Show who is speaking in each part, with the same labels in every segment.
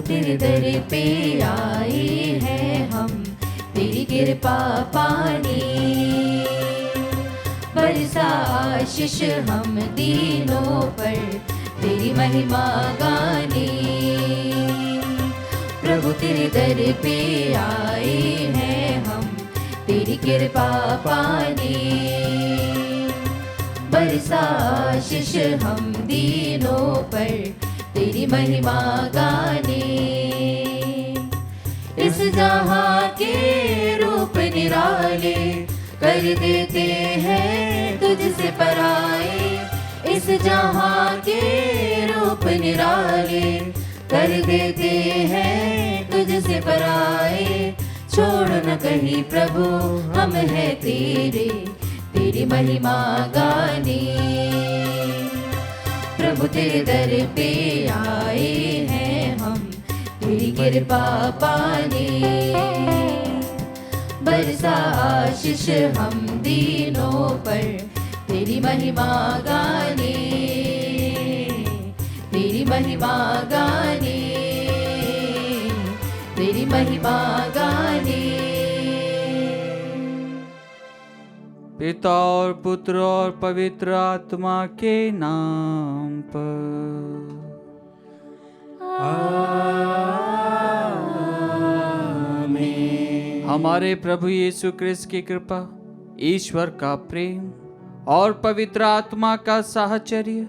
Speaker 1: तेरे दर पे आए हैं हम, तेरी कृपा पाने। बरसा आशीष हम दीनों पर, तेरी महिमा गाने। प्रभु तेरे दर पे आए हैं हम, तेरी कृपा पाने। बरसा आशीष हम दीनों पर, तेरी महिमा गाने। इस जहाँ के रूप निराले कर देते हैं तुझसे पराए। इस जहाँ के रूप निराले कर देते हैं तुझसे पराए। छोड़ न कहीं प्रभु हम हैं तेरे, तेरी महिमा गाने। प्रभु तेरे दर पे आए हैं हम, तेरी कृपा पाने। बरसा आशीष हम दीनों पर, तेरी महिमा गाने। तेरी महिमा गाने, तेरी महिमा गाने।
Speaker 2: पिता और पुत्र और पवित्र आत्मा के नाम पर। आमीन। हमारे प्रभु यीशु क्रिस्त की कृपा, ईश्वर का प्रेम और पवित्र आत्मा का साहचर्य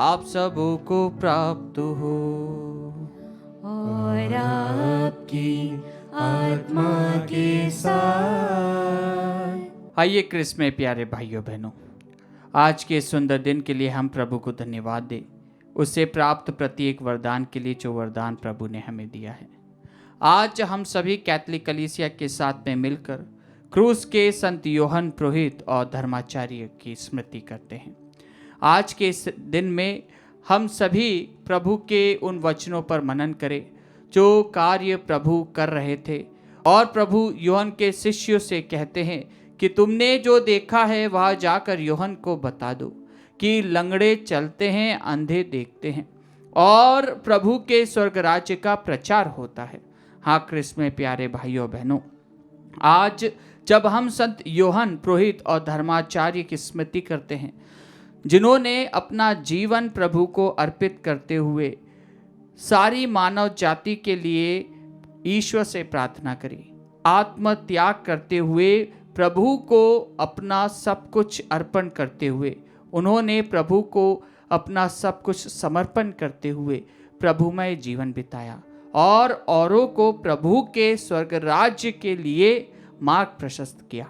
Speaker 2: आप सबों को प्राप्त हो।
Speaker 1: और आपकी आत्मा के साथ।
Speaker 2: आइए क्रिस्त में प्यारे भाइयों बहनों, आज के सुंदर दिन के लिए हम प्रभु को धन्यवाद दें, उससे प्राप्त प्रत्येक वरदान के लिए जो वरदान प्रभु ने हमें दिया है। आज हम सभी कैथोलिक कलीसिया के साथ में मिलकर क्रूस के संत यूहन्ना पुरोहित और धर्माचार्य की स्मृति करते हैं। आज के इस दिन में हम सभी प्रभु के उन वचनों पर मनन करें जो कार्य प्रभु कर रहे थे। और प्रभु यूहन्ना के शिष्यों से कहते हैं कि तुमने जो देखा है वहाँ जाकर यूहन्ना को बता दो कि लंगड़े चलते हैं, अंधे देखते हैं और प्रभु के स्वर्ग राज्य का प्रचार होता है। हाँ क्रिस्त में प्यारे भाइयों बहनों, आज जब हम संत यूहन्ना पुरोहित और धर्माचार्य की स्मृति करते हैं, जिन्होंने अपना जीवन प्रभु को अर्पित करते हुए सारी मानव जाति के लिए ईश्वर से प्रार्थना करी, आत्म त्याग करते हुए प्रभु को अपना सब कुछ अर्पण करते हुए, उन्होंने प्रभु को अपना सब कुछ समर्पण करते हुए प्रभुमय जीवन बिताया और औरों को प्रभु के स्वर्ग राज्य के लिए मार्ग प्रशस्त किया।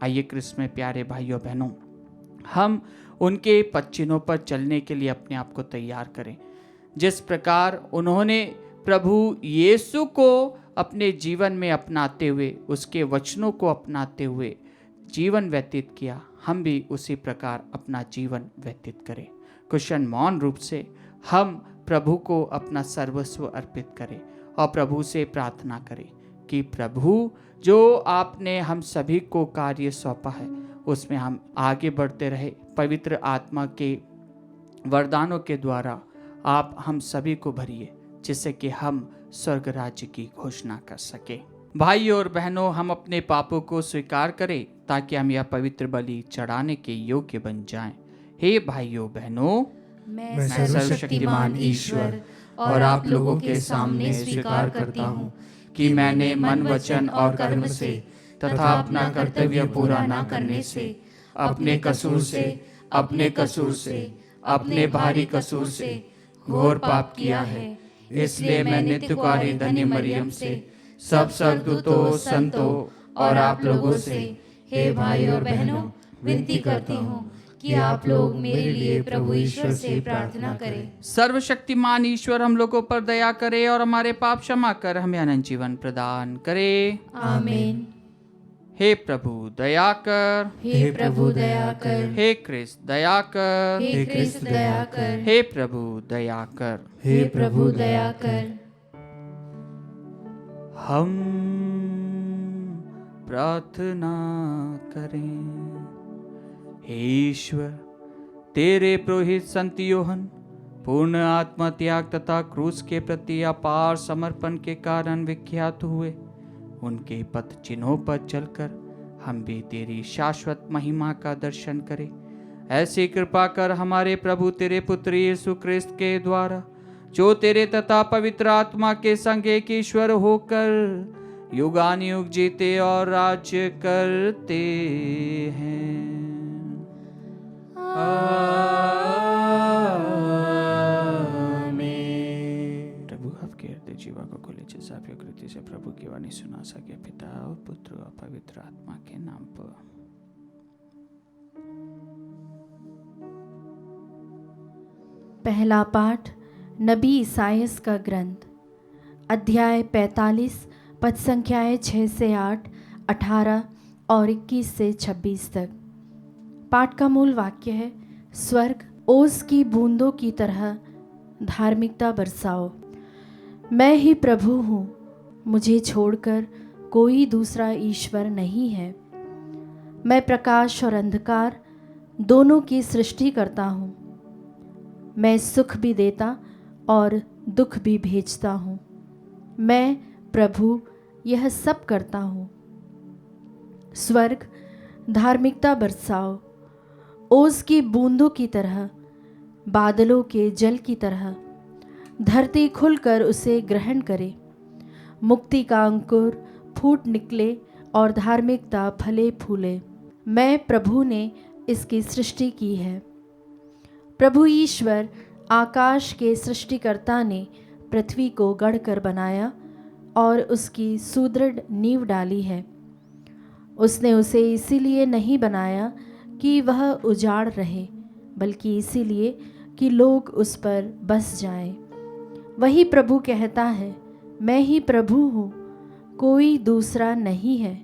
Speaker 2: आइए क्रिस्त में प्यारे भाइयों बहनों, हम उनके पद चिन्हों पर चलने के लिए अपने आप को तैयार करें। जिस प्रकार उन्होंने प्रभु यीशु को अपने जीवन में अपनाते हुए, उसके वचनों को अपनाते हुए जीवन व्यतीत किया, हम भी उसी प्रकार अपना जीवन व्यतीत करें। कुशन मौन रूप से हम प्रभु को अपना सर्वस्व अर्पित करें और प्रभु से प्रार्थना करें कि प्रभु जो आपने हम सभी को कार्य सौंपा है उसमें हम आगे बढ़ते रहे। पवित्र आत्मा के वरदानों के द्वारा आप हम सभी को भरिए, जिससे कि हम स्वर्ग राज्य की घोषणा कर सके। भाई और बहनों, हम अपने पापों को स्वीकार करें ताकि हम यह पवित्र बलि चढ़ाने के योग्य बन जाएं। हे भाइयों बहनों,
Speaker 1: मैं सर्वशक्तिमान ईश्वर और आप लोगों के सामने स्वीकार करता हूँ कि मैंने मन, वचन और कर्म से तथा अपना कर्तव्य पूरा न करने से, अपने कसूर से, अपने भारी कसूर से घोर पाप किया है। इसलिए मैं नित्यकारी धन्य मरियम से, सब स्वर्गदूतों, संतों और आप लोगों से, हे भाई और बहनों, विनती करती हूँ कि आप लोग मेरे लिए प्रभु ईश्वर से प्रार्थना करें।
Speaker 2: सर्वशक्तिमान ईश्वर हम लोगों पर दया करे और हमारे पाप क्षमा कर हमें अनंत जीवन प्रदान करे।
Speaker 1: आमीन।
Speaker 2: हे प्रभु दया कर,
Speaker 1: हे प्रभु दया कर,
Speaker 2: हे क्रिस्त दया कर,
Speaker 1: हे क्रिस्त दया कर,
Speaker 2: हे प्रभु दया कर,
Speaker 1: हे प्रभु दया कर।
Speaker 2: हम प्रार्थना करें। हे ईश्वर, तेरे पुरोहित संत यूहन्ना पूर्ण आत्मत्याग तथा क्रूस के प्रति अपार समर्पण के कारण विख्यात हुए, उनके पथ चिन्हों पर चलकर हम भी तेरी शाश्वत महिमा का दर्शन करें। ऐसी कृपा कर हमारे प्रभु तेरे पुत्र यीशु ख्रिस्त के द्वारा, जो तेरे तथा पवित्र आत्मा के संग एक ईश्वर होकर युगानुयुग जीते और राज्य करते हैं। प्रभु आपके हृदय जीवा को खुले चिसाफी कृति से प्रभु की वाणी सुना सके, पिता और पुत्र और पवित्र आत्मा के नाम पर।
Speaker 3: पहला पाठ नबी ईसायास का ग्रंथ, अध्याय 45, पद संख्याएं 6 से 8, 18 और 21 से 26 तक। पाठ का मूल वाक्य है, स्वर्ग ओस की बूंदों की तरह धार्मिकता बरसाओ। मैं ही प्रभु हूँ, मुझे छोड़कर कोई दूसरा ईश्वर नहीं है। मैं प्रकाश और अंधकार दोनों की सृष्टि करता हूँ। मैं सुख भी देता और दुख भी भेजता हूँ। मैं प्रभु यह सब करता हूँ। स्वर्ग धार्मिकता बरसाओ, ओस की बूंदों की तरह, बादलों के जल की तरह। धरती खुलकर उसे ग्रहण करे, मुक्ति का अंकुर फूट निकले और धार्मिकता फले फूले। मैं प्रभु ने इसकी सृष्टि की है। प्रभु ईश्वर आकाश के सृष्टिकर्ता ने पृथ्वी को गढ़कर बनाया और उसकी सुदृढ़ नींव डाली है। उसने उसे इसीलिए नहीं बनाया कि वह उजाड़ रहे, बल्कि इसीलिए कि लोग उस पर बस जाएं। वही प्रभु कहता है, मैं ही प्रभु हूँ, कोई दूसरा नहीं है।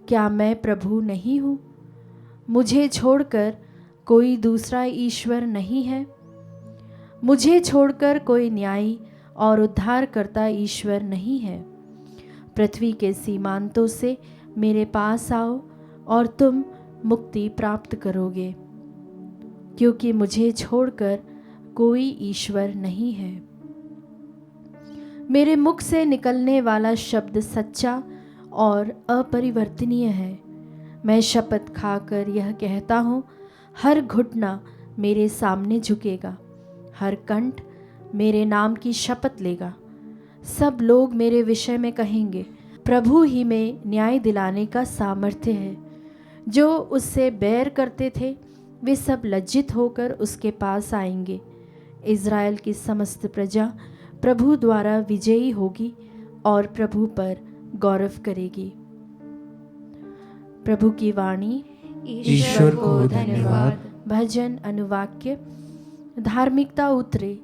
Speaker 3: क्या मैं प्रभु नहीं हूँ? मुझे छोड़कर कोई दूसरा ईश्वर नहीं है। मुझे छोड़कर कोई न्यायी और उद्धारकर्ता ईश्वर नहीं है। पृथ्वी के सीमांतों से मेरे पास आओ और तुम मुक्ति प्राप्त करोगे, क्योंकि मुझे छोड़कर कोई ईश्वर नहीं है। मेरे मुख से निकलने वाला शब्द सच्चा और अपरिवर्तनीय है। मैं शपथ खाकर यह कहता हूँ, हर घुटना मेरे सामने झुकेगा, हर कंठ मेरे नाम की शपथ लेगा। सब लोग मेरे विषय में कहेंगे, प्रभु ही में न्याय दिलाने का सामर्थ्य है। जो उससे बैर करते थे वे सब लज्जित होकर उसके पास आएंगे। इज़राइल की समस्त प्रजा प्रभु द्वारा विजयी होगी और प्रभु पर गौरव करेगी। प्रभु की वाणी।
Speaker 1: ईश्वर को धन्यवाद।
Speaker 3: भजन अनुवाक्य। धार्मिकता उतरे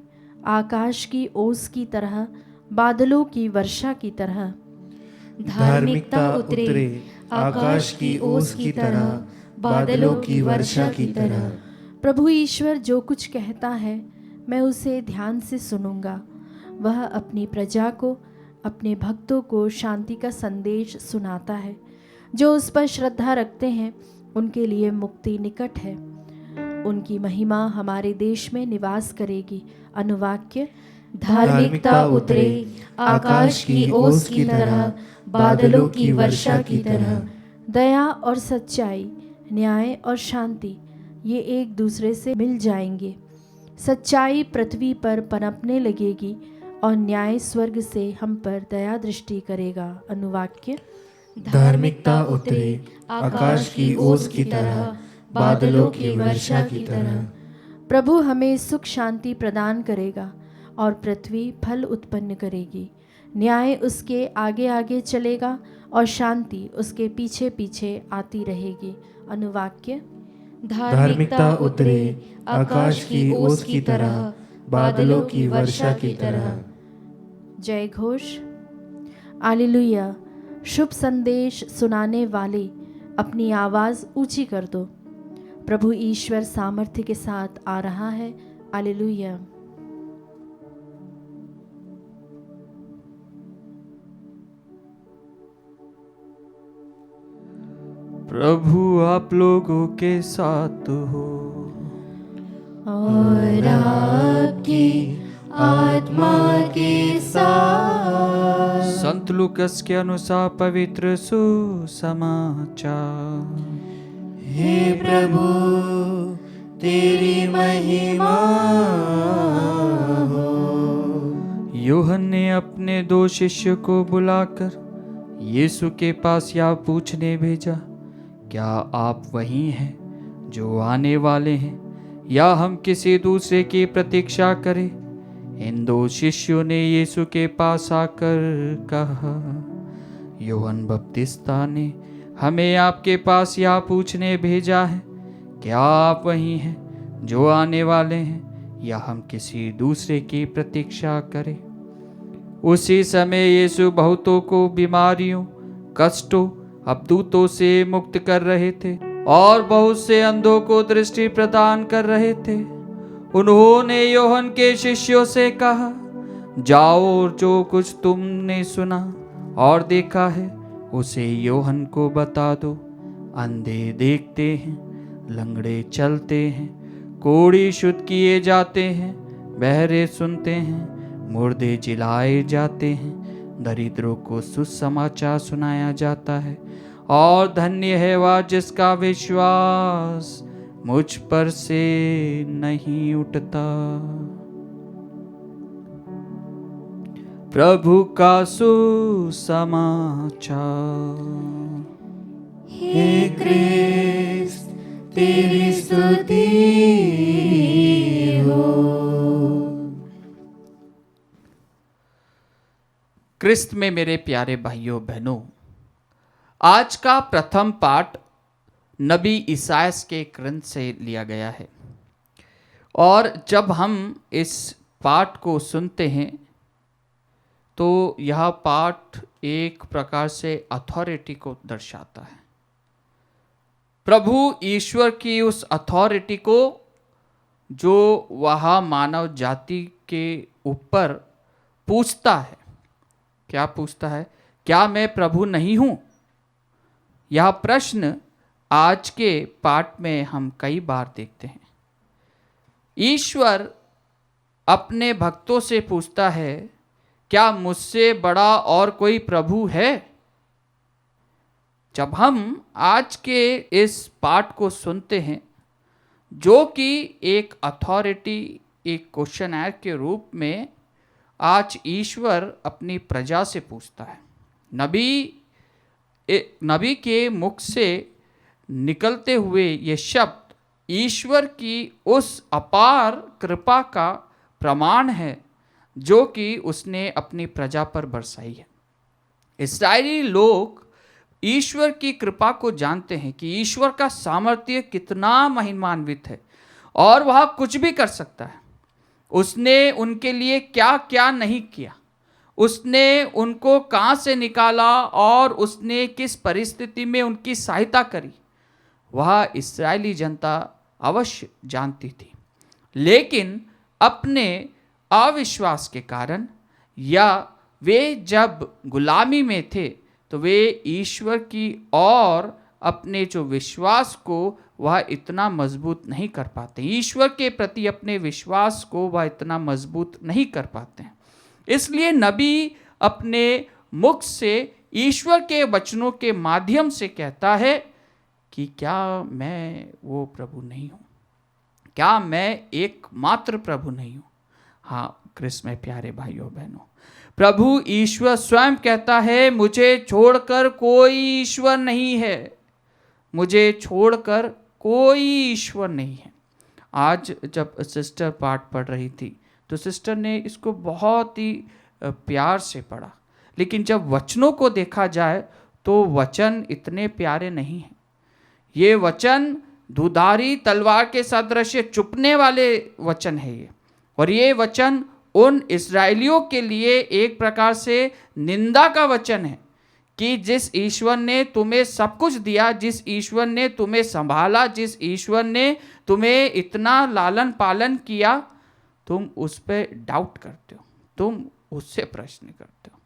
Speaker 3: आकाश की ओस की तरह, बादलों की वर्षा की तरह।
Speaker 1: धार्मिकता उतरे आकाश की ओस की तरह, बादलों की वर्षा की तरह।
Speaker 3: प्रभु ईश्वर जो कुछ कहता है मैं उसे ध्यान से सुनूंगा। वह अपनी प्रजा को, अपने भक्तों को शांति का संदेश सुनाता है। जो उस पर श्रद्धा रखते हैं उनके लिए मुक्ति निकट है। उनकी महिमा हमारे देश में निवास करेगी। अनुवाक्य।
Speaker 1: धार्मिकता उतरे आकाश की ओस की तरह, बादलों की वर्षा की तरह।
Speaker 3: दया और सच्चाई, न्याय और शांति ये एक दूसरे से मिल जाएंगे। सच्चाई पृथ्वी पर पनपने लगेगी और न्याय स्वर्ग से हम पर दया दृष्टि करेगा। अनुवाक्य।
Speaker 1: धार्मिकता उतरे आकाश की ओस की तरह, बादलों की वर्षा की तरह।
Speaker 3: प्रभु हमें सुख शांति प्रदान करेगा और पृथ्वी फल उत्पन्न करेगी। न्याय उसके आगे आगे चलेगा और शांति उसके पीछे पीछे आती रहेगी। अनुवाक्य।
Speaker 1: धार्मिकता उतरे आकाश की ओस की तरह, बादलों की वर्षा की तरह।
Speaker 3: जय घोष। हालेलुया। शुभ संदेश सुनाने वाले अपनी आवाज़ ऊंची कर दो। प्रभु ईश्वर सामर्थ्य के साथ आ रहा है। हालेलुया।
Speaker 2: प्रभु आप लोगों के साथ हो
Speaker 3: और आपकी आत्मा के साथ।
Speaker 2: संत लूकस के अनुसार पवित्र सुसमाचार।
Speaker 1: हे प्रभु तेरी महिमा हो।
Speaker 2: यूहन्ना ने अपने 2 शिष्य को बुलाकर यीशु के पास यह पूछने भेजा, क्या आप वही हैं जो आने वाले हैं, या हम किसी दूसरे की प्रतीक्षा करें? इन 2 शिष्यों ने यीशु के पास आकर कहा, यूहन्ना बपतिस्ता ने हमें आपके पास यह पूछने भेजा है, क्या आप वही हैं जो आने वाले हैं, या हम किसी दूसरे की प्रतीक्षा करें? उसी समय यीशु बहुतों को बीमारियों, कष्टों, अपदूतों से मुक्त कर रहे थे और बहुत से अंधों को दृष्टि प्रदान कर रहे थे। उन्होंने यूहन्ना के शिष्यों से कहा, जाओ और जो कुछ तुमने सुना और देखा है उसे यूहन्ना को बता दो। अंधे देखते हैं, लंगड़े चलते हैं, कोढ़ी शुद्ध किए जाते हैं, बहरे सुनते हैं, मुर्दे जिलाए जाते हैं, दरिद्रों को सुसमाचार सुनाया जाता है, और धन्य है वह जिसका विश्वास मुझ पर से नहीं उठता। प्रभु का सुसमाचार।
Speaker 1: हे क्रिस्त तेरी स्तुति हो।
Speaker 2: क्रिस्त में मेरे प्यारे भाइयों बहनों, आज का प्रथम पाठ नबी इसायास के ग्रंथ से लिया गया है। और जब हम इस पाठ को सुनते हैं तो यह पाठ एक प्रकार से अथॉरिटी को दर्शाता है। प्रभु ईश्वर की उस अथॉरिटी को जो वह मानव जाति के ऊपर पूछता है। क्या पूछता है? क्या मैं प्रभु नहीं हूं? यह प्रश्न आज के पाठ में हम कई बार देखते हैं। ईश्वर अपने भक्तों से पूछता है, क्या मुझसे बड़ा और कोई प्रभु है? जब हम आज के इस पाठ को सुनते हैं, जो कि एक अथॉरिटी, एक क्वेश्चनर के रूप में आज ईश्वर अपनी प्रजा से पूछता है, नबी के मुख से निकलते हुए ये शब्द ईश्वर की उस अपार कृपा का प्रमाण है जो कि उसने अपनी प्रजा पर बरसाई है। इस्राएली लोग ईश्वर की कृपा को जानते हैं कि ईश्वर का सामर्थ्य कितना महिमान्वित है और वह कुछ भी कर सकता है। उसने उनके लिए क्या क्या नहीं किया, उसने उनको कहाँ से निकाला और उसने किस परिस्थिति में उनकी सहायता करी, वह इस्राएली जनता अवश्य जानती थी। लेकिन अपने अविश्वास के कारण, या वे जब गुलामी में थे तो वे ईश्वर की और अपने जो विश्वास को वह इतना मजबूत नहीं कर पाते। ईश्वर के प्रति अपने विश्वास को वह इतना मजबूत नहीं कर पाते हैं। इसलिए नबी अपने मुख से ईश्वर के वचनों के माध्यम से कहता है कि क्या मैं वो प्रभु नहीं हूँ? क्या मैं एकमात्र प्रभु नहीं हूँ? हाँ क्रिस्त में प्यारे भाइयों बहनों, प्रभु ईश्वर स्वयं कहता है, मुझे छोड़कर कोई ईश्वर नहीं है, मुझे छोड़कर कोई ईश्वर नहीं है। आज जब सिस्टर पाठ पढ़ रही थी तो सिस्टर ने इसको बहुत ही प्यार से पढ़ा, लेकिन जब वचनों को देखा जाए तो वचन इतने प्यारे नहीं हैं। ये वचन दुधारी तलवार के सदृश चुपने वाले वचन है ये, और ये वचन उन इस्राएलियों के लिए एक प्रकार से निंदा का वचन है कि जिस ईश्वर ने तुम्हें सब कुछ दिया, जिस ईश्वर ने तुम्हें संभाला, जिस ईश्वर ने तुम्हें इतना लालन पालन किया, तुम उस पर डाउट करते हो, तुम उससे प्रश्न करते हो।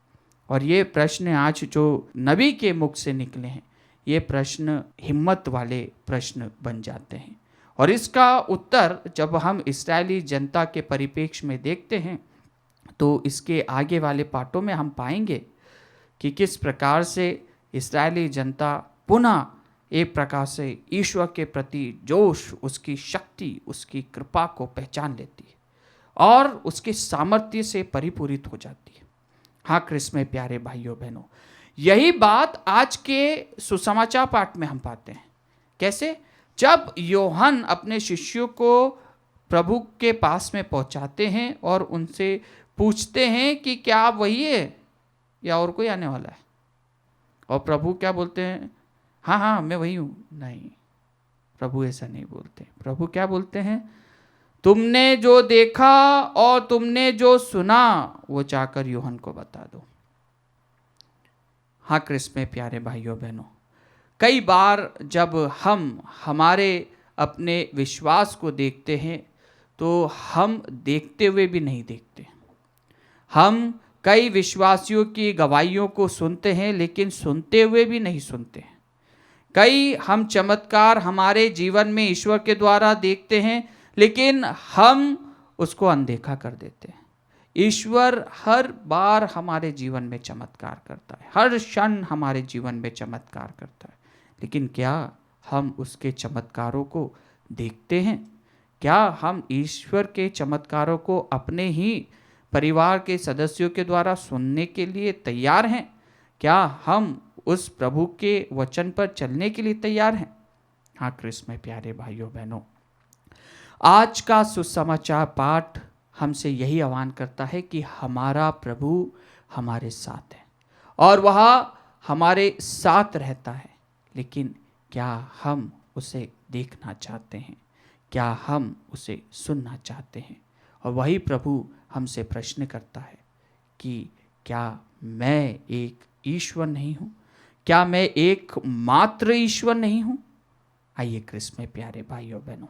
Speaker 2: और ये प्रश्न आज जो नबी के मुख से निकले हैं, ये प्रश्न हिम्मत वाले प्रश्न बन जाते हैं। और इसका उत्तर जब हम इस्राएली जनता के परिप्रेक्ष्य में देखते हैं तो इसके आगे वाले पाठों में हम पाएंगे कि किस प्रकार से इस्राएली जनता पुनः एक प्रकार से ईश्वर के प्रति जोश, उसकी शक्ति, उसकी कृपा को पहचान लेती है और उसके सामर्थ्य से परिपूरित हो जाती है। हाँ क्रिस्त में प्यारे भाइयों बहनों, यही बात आज के सुसमाचार पाठ में हम पाते हैं। कैसे? जब यूहन्ना अपने शिष्यों को प्रभु के पास में पहुंचाते हैं और उनसे पूछते हैं कि क्या आप वही है या और कोई आने वाला है, और प्रभु क्या बोलते हैं? हाँ हाँ मैं वही हूँ। नहीं, प्रभु ऐसा नहीं बोलते। प्रभु क्या बोलते हैं? तुमने जो देखा और तुमने जो सुना वो जाकर यूहन्ना को बता दो। हाँ क्रिस्त में प्यारे भाइयों बहनों, कई बार जब हम हमारे अपने विश्वास को देखते हैं तो हम देखते हुए भी नहीं देखते। हम कई विश्वासियों की गवाहियों को सुनते हैं लेकिन सुनते हुए भी नहीं सुनते हैं। कई हम चमत्कार हमारे जीवन में ईश्वर के द्वारा देखते हैं लेकिन हम उसको अनदेखा कर देते हैं। ईश्वर हर बार हमारे जीवन में चमत्कार करता है, हर क्षण हमारे जीवन में चमत्कार करता है, लेकिन क्या हम उसके चमत्कारों को देखते हैं? क्या हम ईश्वर के चमत्कारों को अपने ही परिवार के सदस्यों के द्वारा सुनने के लिए तैयार हैं? क्या हम उस प्रभु के वचन पर चलने के लिए तैयार हैं? हाँ क्रिस्त में प्यारे भाइयों बहनों, आज का सुसमाचार पाठ हमसे यही आह्वान करता है कि हमारा प्रभु हमारे साथ है और वह हमारे साथ रहता है, लेकिन क्या हम उसे देखना चाहते हैं? क्या हम उसे सुनना चाहते हैं? और वही प्रभु हमसे प्रश्न करता है कि क्या मैं एक ईश्वर नहीं हूँ? क्या मैं एक मात्र ईश्वर नहीं हूँ? आइए क्रिस्त में प्यारे भाइयों बहनों,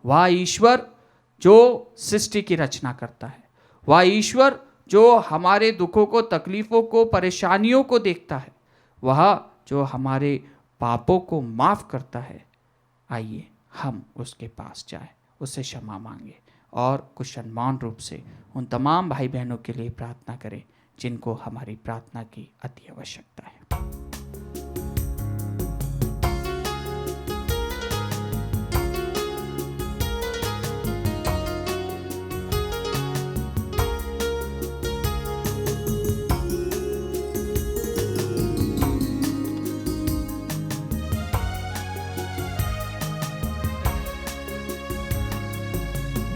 Speaker 2: वह ईश्वर जो सृष्टि की रचना करता है, वह ईश्वर जो हमारे दुखों को, तकलीफ़ों को, परेशानियों को देखता है, वह जो हमारे पापों को माफ़ करता है, आइए हम उसके पास जाएं, उससे क्षमा मांगे और कुछ सम्मान रूप से उन तमाम भाई बहनों के लिए प्रार्थना करें जिनको हमारी प्रार्थना की अति आवश्यकता है।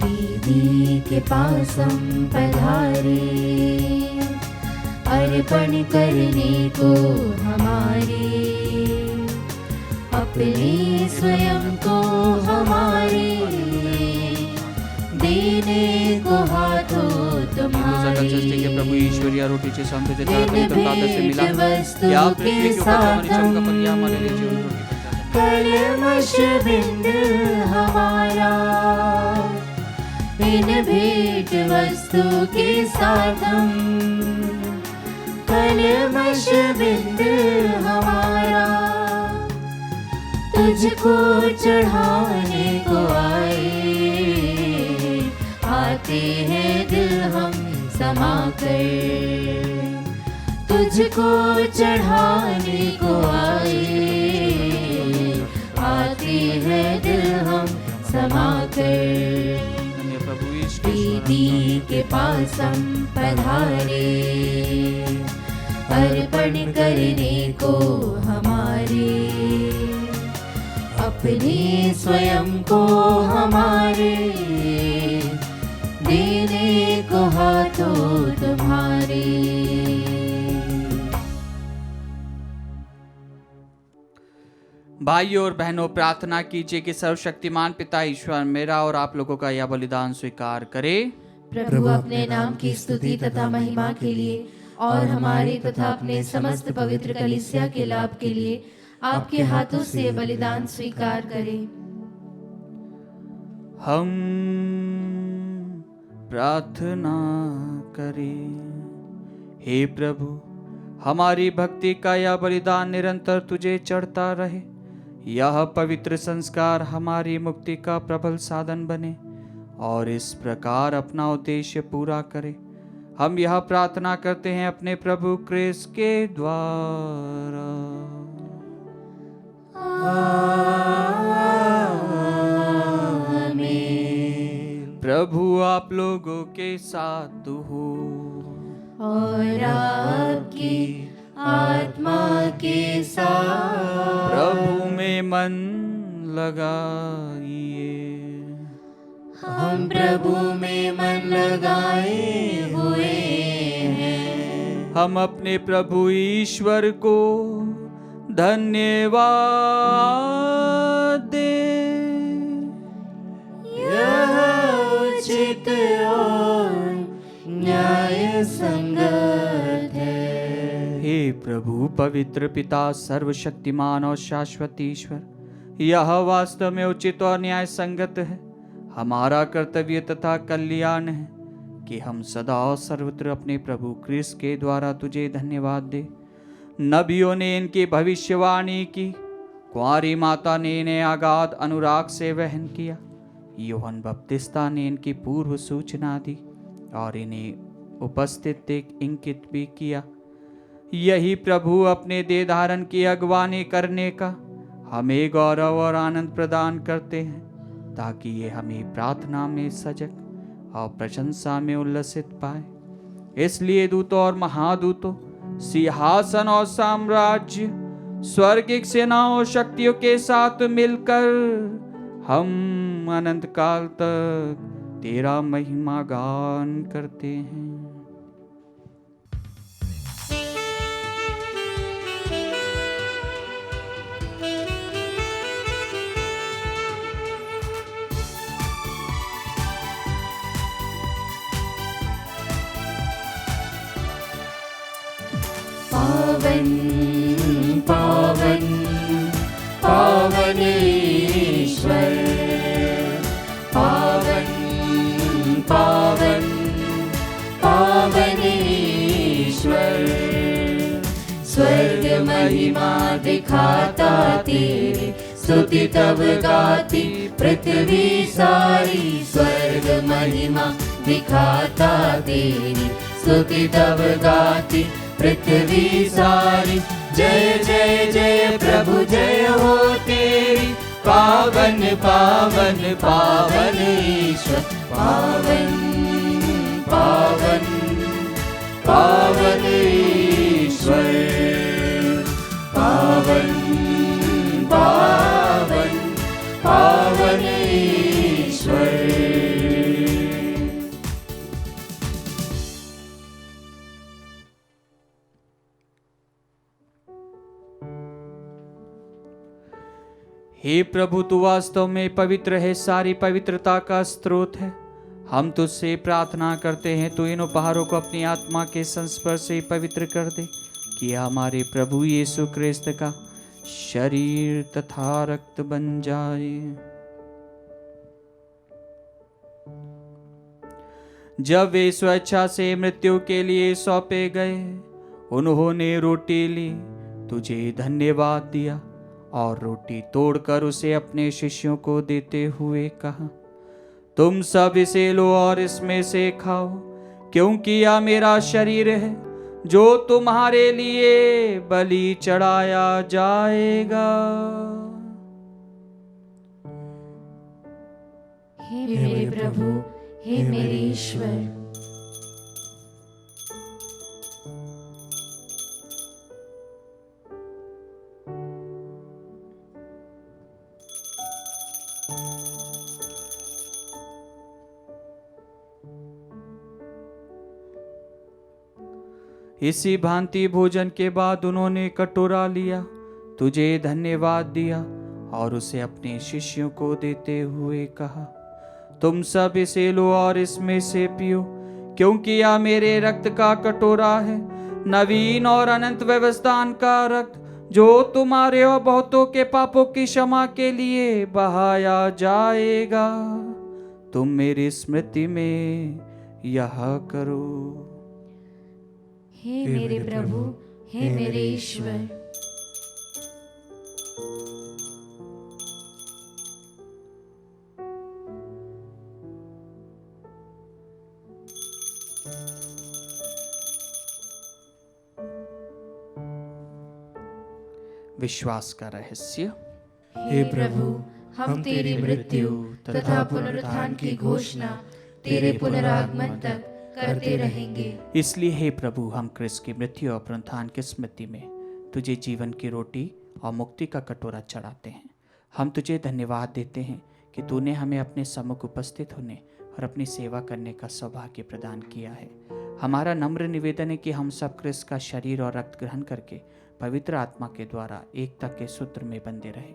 Speaker 3: दीदी के पास हम पधारे, अर्पण करने को हमारे, अपने स्वयं को हमारे, देने को हाथों तुम्हारे,
Speaker 2: के प्रभु ईश्वरीय रोटी शांत से मिला
Speaker 3: वस्तु
Speaker 2: या
Speaker 3: के
Speaker 2: पृथ्वी के ऊपर
Speaker 3: साथ
Speaker 2: हमारी चमका पर या हमारे लिए जीवन रोटी बन जाता है।
Speaker 3: कलमश बिंद हमारा, इन भेंट वस्तु के साथ हम, कलमश बिंद हमारा, तुझको चढ़ाने को आते हैं दिल हम समा कर, तुझको चढ़ाने को आते हैं दिल हम समा कर, दीदी के पास हम पधारे, अर्पण करने को हमारे, अपने स्वयं को हमारे, देने को हाथों तुम्हारे।
Speaker 2: भाइयों और बहनों, प्रार्थना कीजिए कि सर्वशक्तिमान पिता ईश्वर मेरा और आप लोगों का यह बलिदान स्वीकार करे।
Speaker 3: प्रभु अपने नाम की स्तुति तथा महिमा के लिए और हमारे तथा अपने समस्त पवित्र कलीसिया के लाभ के लिए आपके हाथों से बलिदान स्वीकार करें।
Speaker 2: हम प्रार्थना करें। हे प्रभु, हमारी भक्ति का यह बलिदान निरंतर तुझे चढ़ता रहे, यह पवित्र संस्कार हमारी मुक्ति का प्रबल साधन बने और इस प्रकार अपना उद्देश्य पूरा करे। हम यह प्रार्थना करते हैं अपने प्रभु क्रिस्त के द्वारा। प्रभु आप लोगों के साथ हो
Speaker 3: और आपकी आत्मा के साथ।
Speaker 2: प्रभु में मन लगाइए।
Speaker 3: हम प्रभु में मन लगाए हुए हैं।
Speaker 2: हम अपने प्रभु ईश्वर को धन्यवाद दें।
Speaker 3: यह उचित और न्याय संगत है।
Speaker 2: हे प्रभु पवित्र पिता सर्वशक्तिमान और शाश्वत ईश्वर, यह वास्तव में उचित और न्याय संगत है, हमारा कर्तव्य तथा कल्याण है कि हम सदा और सर्वत्र अपने प्रभु क्रिस्त के द्वारा तुझे धन्यवाद दे। नबियों ने इनकी भविष्यवाणी की, कुंवारी माता ने इन्हें अगाध अनुराग से वहन किया, यूहन्ना बपतिस्ता ने इनकी पूर्व सूचना दी और इन्हें उपस्थित देख इंकित भी किया। यही प्रभु अपने देह धारण की अगवानी करने का हमें गौरव और आनंद प्रदान करते हैं, ताकि ये हमें प्रार्थना में सजग और प्रशंसा में उल्लसित पाए। इसलिए दूतों और महादूतों, सिंहासन और साम्राज्य, स्वर्गिक सेनाओं और शक्तियों के साथ मिलकर हम अनंत काल तक तेरा महिमा गान करते हैं।
Speaker 3: पावन पावन पावन ईश्वर, पावन पावन पावन ईश्वर। स्वर्ग महिमा दिखाता तेरे, स्तुति तब गाती पृथ्वी सारी। स्वर्ग महिमा दिखाता तेरी, स्तुति तब गाती पृथ्वी सारी। जय जय जय प्रभु जय हो तेरी, पावन पावन पावन ईश्वर। पावन पावन पावन ईश्वर, पावन पावन पावन ईश्वर।
Speaker 2: हे प्रभु, तू वास्तव में पवित्र है, सारी पवित्रता का स्रोत है। हम तुझसे प्रार्थना करते हैं, तू इन उपहारों को अपनी आत्मा के संस्पर्श से पवित्र कर दे, कि हमारे प्रभु यीशु क्रिस्त का शरीर तथा रक्त बन जाए। जब वे स्वेच्छा से मृत्यु के लिए सौंपे गए, उन्होंने रोटी ली, तुझे धन्यवाद दिया और रोटी तोड़कर उसे अपने शिष्यों को देते हुए कहा, तुम सब इसे लो और इसमें से खाओ, क्योंकि यह मेरा शरीर है जो तुम्हारे लिए बलि चढ़ाया जाएगा।
Speaker 3: हे मेरे प्रभु, हे मेरे ईश्वर।
Speaker 2: इसी भांति भोजन के बाद उन्होंने कटोरा लिया, तुझे धन्यवाद दिया और उसे अपने शिष्यों को देते हुए कहा, तुम सब इसे लो और इसमें से पियो, क्योंकि यह मेरे रक्त का कटोरा है, नवीन और अनंत व्यवस्थान का रक्त, जो तुम्हारे और बहुतों के पापों की क्षमा के लिए बहाया जाएगा। तुम मेरी स्मृति में यह करो।
Speaker 3: हे मेरे प्रभु, हे मेरे ईश्वर।
Speaker 2: विश्वास का रहस्य।
Speaker 3: हे प्रभु, हम तेरी मृत्यु तथा पुनरुत्थान की घोषणा तेरे पुनरागमन तक करते रहेंगे।
Speaker 2: इसलिए हे प्रभु, हम क्रिस्त की मृत्यु और पुनरुत्थान की स्मृति में तुझे जीवन की रोटी और मुक्ति का कटोरा चढ़ाते हैं। हम तुझे धन्यवाद देते हैं कि तूने हमें अपने सम्मुख उपस्थित होने और अपनी सेवा करने का सौभाग्य प्रदान किया है। हमारा नम्र निवेदन है कि हम सब क्रिस्त का शरीर और रक्त ग्रहण करके पवित्र आत्मा के द्वारा एकता के सूत्र में बंधे रहे।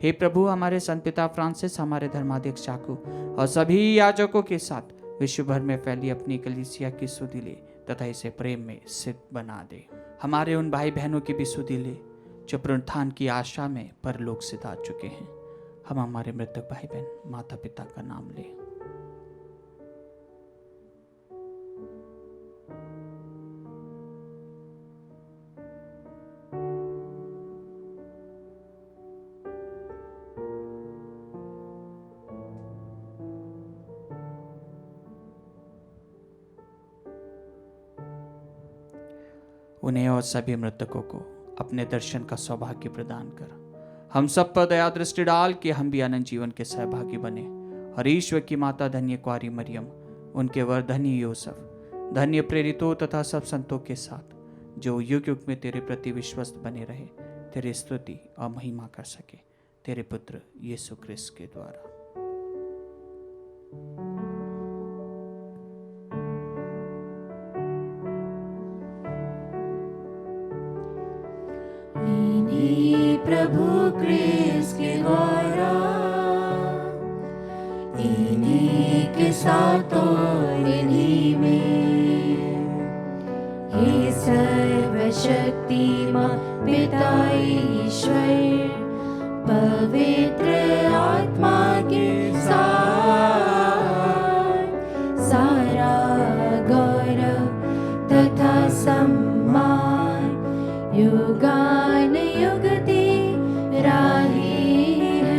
Speaker 2: हे प्रभु, हमारे संत पिता फ्रांसिस, हमारे धर्माध्यक्ष चाकू और सभी याजकों के साथ विश्व भर में फैली अपनी कलीसिया की सुधि ले तथा इसे प्रेम में सिद्ध बना दे। हमारे उन भाई बहनों की भी सुधि ले जो पुनरुत्थान की आशा में परलोक से आ चुके हैं। हम हमारे मृतक भाई बहन माता पिता का नाम लें। उन्हें और सभी मृतकों को अपने दर्शन का सौभाग्य प्रदान कर हम सब पर दया दृष्टि डाल के हम भी अनंत जीवन के सहभागी बने। और ईश्वर की माता धन्य कुआरी मरियम, उनके वर धन्य यूसुफ, धन्य प्रेरितों तथा सब संतों के साथ जो युग युग में तेरे प्रति विश्वस्त बने रहे, तेरी स्तुति और महिमा कर सके, तेरे पुत्र यीशु क्रिस्त के द्वारा।
Speaker 3: प्रभु क्रिस्त के द्वारा, इन्हीं के साथ और इन्हीं में, हे सर्वशक्तिमान पिता ईश्वर, पवित्र आत्मा के साथ सारा गौरव तथा सम्मान युगान युग राही है।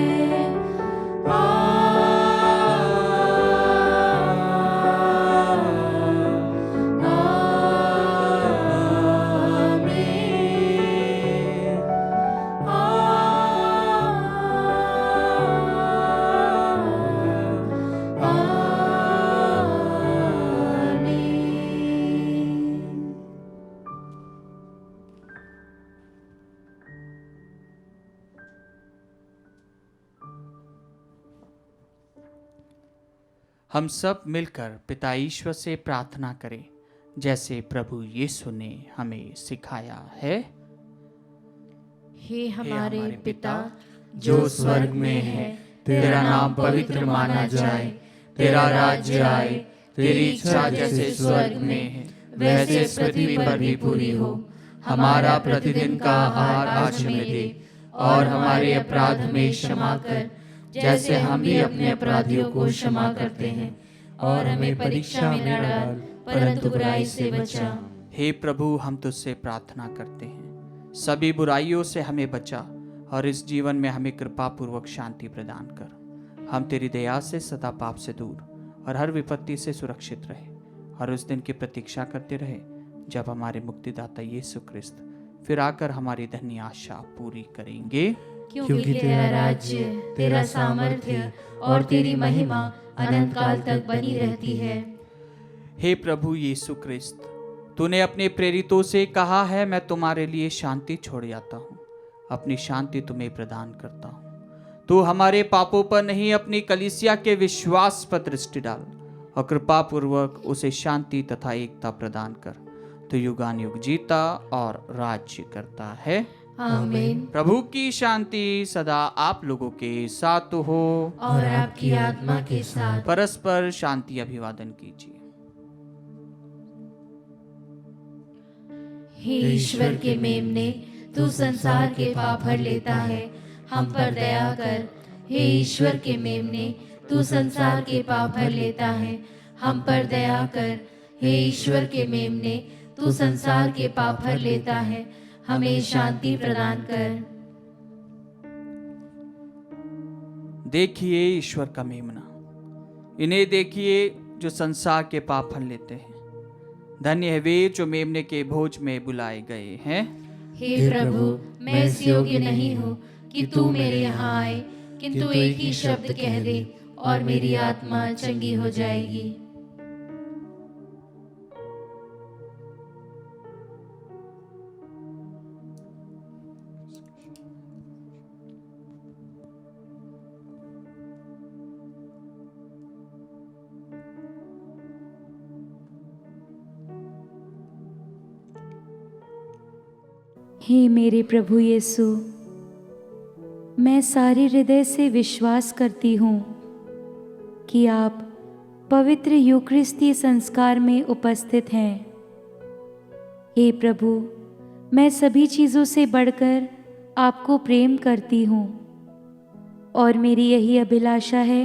Speaker 2: हम सब मिलकर पिता ईश्वर से प्रार्थना करें, जैसे प्रभु यीशु ने हमें सिखाया है।
Speaker 3: हे हमारे पिता
Speaker 1: जो स्वर्ग में है, तेरा नाम पवित्र माना जाए, तेरा राज्य आए, तेरी इच्छा जैसे स्वर्ग में है वैसे इस पृथ्वी पर भी पूरी हो। हमारा प्रतिदिन का आहार आज हमें दे, और हमारे अपराध में क्षमा कर जैसे हम भी अपने अपराधियों को क्षमा करते हैं, और हमें परीक्षा में न डाल परंतु बुराई से बचा।
Speaker 2: हे प्रभु, हम तुझसे प्रार्थना करते हैं, सभी बुराइयों से हमें बचा और इस जीवन में हमें कृपा पूर्वक शांति प्रदान कर। हम तेरी दया से सदा पाप से दूर और हर विपत्ति से सुरक्षित रहे, और उस दिन की प्रतीक्षा करते रहे जब हमारे मुक्तिदाता यीशु क्रिस्त फिर आकर हमारी धन्य आशा पूरी करेंगे।
Speaker 3: क्योंकि तेरा राज्य, तेरा सामर्थ्य और तेरी महिमा अनंत काल तक बनी रहती है।
Speaker 2: हे प्रभु यीशु क्रिस्त, तूने अपने प्रेरितों से कहा है, मैं तुम्हारे लिए शांति छोड़ जाता हूँ, अपनी शांति तुम्हें प्रदान करता हूँ। तू हमारे पापों पर नहीं, अपनी कलीसिया के विश्वास पर दृष्टि डाल और कृपा पूर्वक उसे शांति तथा एकता प्रदान कर। तो युगान युग जीता और राज्य करता है।
Speaker 3: आमीन।
Speaker 2: प्रभु की शांति सदा आप लोगों के साथ हो
Speaker 3: और आपकी आत्मा के साथ।
Speaker 2: परस्पर शांति अभिवादन कीजिए।
Speaker 3: हे ईश्वर के मेमने, तू संसार के पाप हर लेता है, हम पर दया कर। हे ईश्वर के मेमने, तू संसार के पाप हर लेता है, हम पर दया कर। हे ईश्वर के मेमने, तू संसार के पाप हर लेता है, हमें शांति प्रदान कर।
Speaker 2: देखिए ईश्वर का मेमना, इन्हें देखिए जो संसार के पाप हर लेते हैं। धन्य है वे जो मेमने के भोज में बुलाए गए हैं।
Speaker 3: हे प्रभु, मैं इस योग्य नहीं हूँ कि तू मेरे यहाँ आए, किंतु एक ही शब्द कह दे और मेरी आत्मा चंगी हो जाएगी।
Speaker 4: हे मेरे प्रभु यीशु, मैं सारे हृदय से विश्वास करती हूँ कि आप पवित्र यूकरिस्ती संस्कार में उपस्थित हैं। हे प्रभु, मैं सभी चीज़ों से बढ़कर आपको प्रेम करती हूँ और मेरी यही अभिलाषा है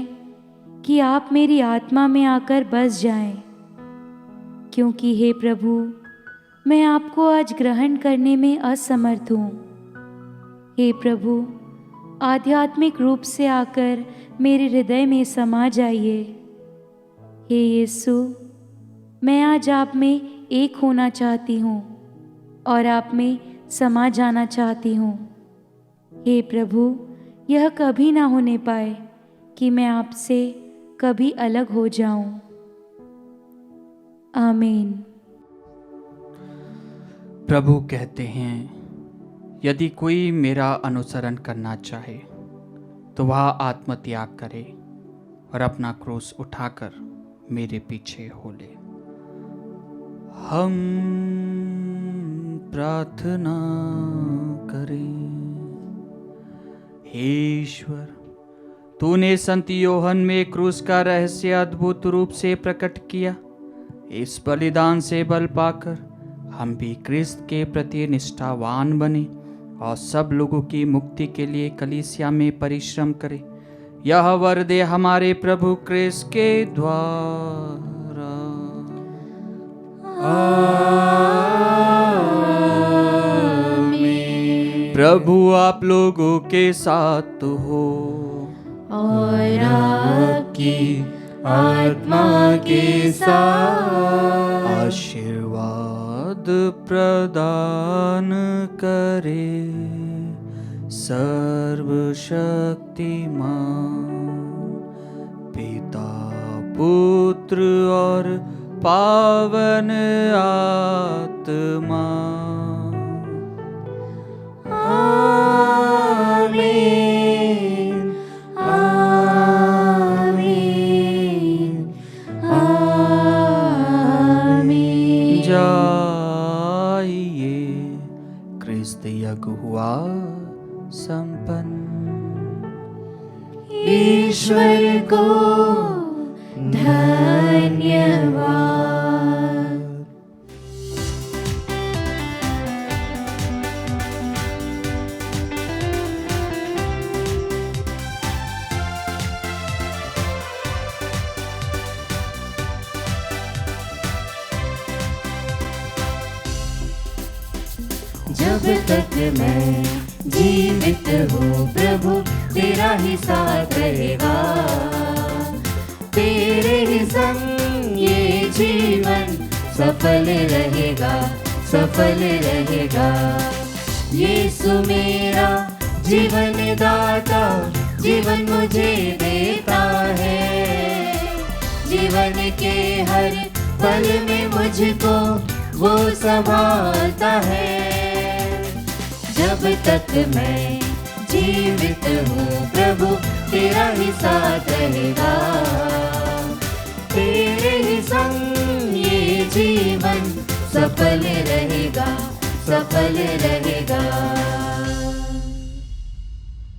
Speaker 4: कि आप मेरी आत्मा में आकर बस जाएं, क्योंकि हे प्रभु, मैं आपको आज ग्रहण करने में असमर्थ हूँ। हे प्रभु, आध्यात्मिक रूप से आकर मेरे हृदय में समा जाइए। हे यीशु, मैं आज आप में एक होना चाहती हूँ और आप में समा जाना चाहती हूँ। हे प्रभु, यह कभी ना होने पाए कि मैं आपसे कभी अलग हो जाऊं। आमीन।
Speaker 2: प्रभु कहते हैं, यदि कोई मेरा अनुसरण करना चाहे तो वह आत्मत्याग करे और अपना क्रूस उठाकर मेरे पीछे हो ले। हम प्रार्थना करें। हे ईश्वर, तूने संत योहन में क्रूस का रहस्य अद्भुत रूप से प्रकट किया। इस बलिदान से बल पाकर हम भी क्रिस्त के प्रति निष्ठावान बने और सब लोगों की मुक्ति के लिए कलीसिया में परिश्रम करें। यह वर दे हमारे प्रभु क्रिस्त के द्वारा। आमीन। प्रभु आप लोगों के साथ हो
Speaker 3: और आपकी आत्मा के साथ।
Speaker 2: आशीर्वाद प्रदान करे सर्वशक्तिमान पिता, पुत्र और पावन आत्मा। आमीन। आमीन। आमीन। जाइए, क्रिस्त यज्ञ हुआ संपन्न।
Speaker 3: ईश्वर को धन्यवाद। जब तक मैं जीवित हूँ प्रभु, तेरा ही साथ रहेगा। तेरे ही संग ये जीवन सफल रहेगा, सफल रहेगा। यीशु मेरा जीवन दाता, जीवन मुझे देता है। जीवन के हर पल में मुझको वो संभालता है। जब तक मैं जीवित हूँ प्रभु, तेरा ही साथ रहेगा। तेरे ही संग ये जीवन सफल रहेगा, सफल रहेगा।